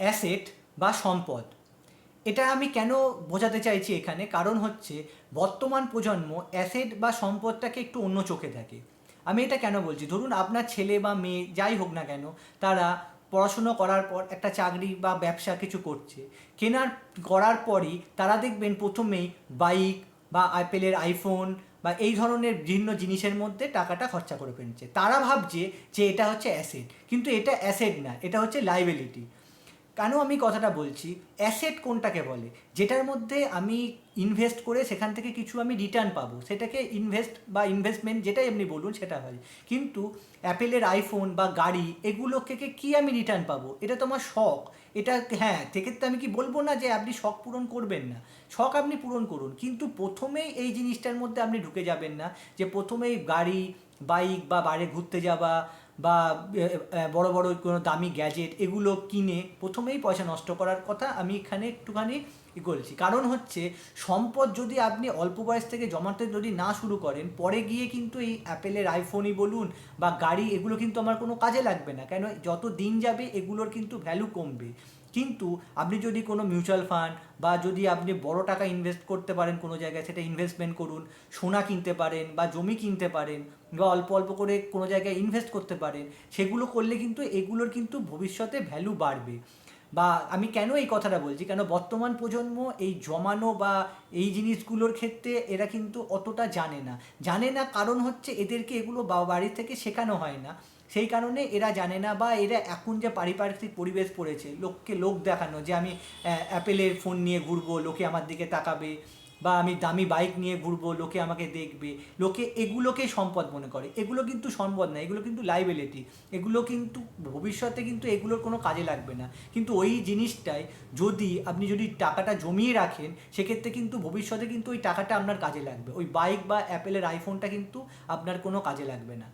Asset বা সম্পদ। এটা আমি কেন বোঝাতে চাইছি এখানে, কারণ হচ্ছে বর্তমান প্রজন্ম অ্যাসেট বা সম্পদটাকে একটু অন্য চোখে দেখে। আমি এটা কেন বলছি, ধরুন আপনার ছেলে বা মেয়ে যাই হোক না কেন, তারা পড়াশুনো করার পর একটা চাকরি বা ব্যবসা কিছু করছে, করার পরই তারা দেখবেন প্রথমেই বাইক বা অ্যাপেলের আইফোন বা এই ধরনের বিভিন্ন জিনিসের মধ্যে টাকাটা খরচা করে ফেলছে। তারা ভাবছে যে এটা হচ্ছে অ্যাসেট, কিন্তু এটা অ্যাসেট না, এটা হচ্ছে লাইবিলিটি। কেন আমি কথাটা বলছি, অ্যাসেট কোনটাকে বলে, যেটার মধ্যে আমি ইনভেস্ট করে সেখান থেকে কিছু আমি রিটার্ন পাবো, সেটাকে ইনভেস্ট বা ইনভেস্টমেন্ট যেটাই আপনি বলুন সেটা হয়। কিন্তু অ্যাপেলের আইফোন বা গাড়ি এগুলো থেকে কী আমি রিটার্ন পাবো? এটা তো আমার শখ। এটা হ্যাঁ, সেক্ষেত্রে আমি কি বলবো না যে আপনি শখ পূরণ করবেন না, শখ আপনি পূরণ করুন, কিন্তু প্রথমেই এই জিনিসটার মধ্যে আপনি ঢুকে যাবেন না যে প্রথমেই গাড়ি, বাইক বা বাইরে ঘুরতে যাওয়া বা বড় বড় কোনো দামি গ্যাজেট এগুলো কিনে প্রথমেই পয়সা নষ্ট করার কথা আমি এখানে একটুখানি বলছি। কারণ হচ্ছে সম্পদ যদি আপনি অল্প বয়স থেকে জমাতে যদি না শুরু করেন, পরে গিয়ে কিন্তু এই অ্যাপেলের আইফোনই বলুন বা গাড়ি এগুলো কিন্তু আমার কোনো কাজে লাগবে না। কেন, যত দিন যাবে এগুলোর কিন্তু ভ্যালু কমবে। কিন্তু আপনি যদি কোনো মিউচুয়াল ফান্ড বা যদি আপনি বড় টাকা ইনভেস্ট করতে পারেন কোনো জায়গায়, সেটা ইনভেস্টমেন্ট করুন, সোনা কিনতে পারেন বা জমি কিনতে পারেন বা অল্প অল্প করে কোনো জায়গায় ইনভেস্ট করতে পারেন, সেগুলো করলে কিন্তু এগুলোর কিন্তু ভবিষ্যতে ভ্যালু বাড়বে। বা আমি কেন এই কথাটা বলছি, কেন বর্তমান প্রজন্ম এই জমানো বা এই জিনিসগুলোর ক্ষেত্রে এরা কিন্তু অতটা জানে না কারণ হচ্ছে এদেরকে এগুলো বাড়ি থেকে শেখানো হয় না। সেই কারণে এরা জানে না, বা এরা এখন যে পারিপার্শ্বিক পরিবেশ পড়েছে, লোককে লোক দেখানো, যে আমি অ্যাপেলের ফোন নিয়ে ঘুরবো, লোকে আমার দিকে তাকাবে, বা আমি দামি বাইক নিয়ে ঘুরবো, লোকে আমাকে দেখবে, লোকে এগুলোকেই সম্পদ মনে করে। এগুলো কিন্তু সম্পদ না, এগুলো কিন্তু লাইবিলিটি। এগুলো কিন্তু ভবিষ্যতে কিন্তু এগুলোর কোনো কাজে লাগবে না। কিন্তু ওই জিনিসটাই যদি টাকাটা জমিয়ে রাখেন, সেক্ষেত্রে কিন্তু ভবিষ্যতে কিন্তু ওই টাকাটা আপনার কাজে লাগবে। ওই বাইক বা অ্যাপেলের আইফোনটা কিন্তু আপনার কোনো কাজে লাগবে না।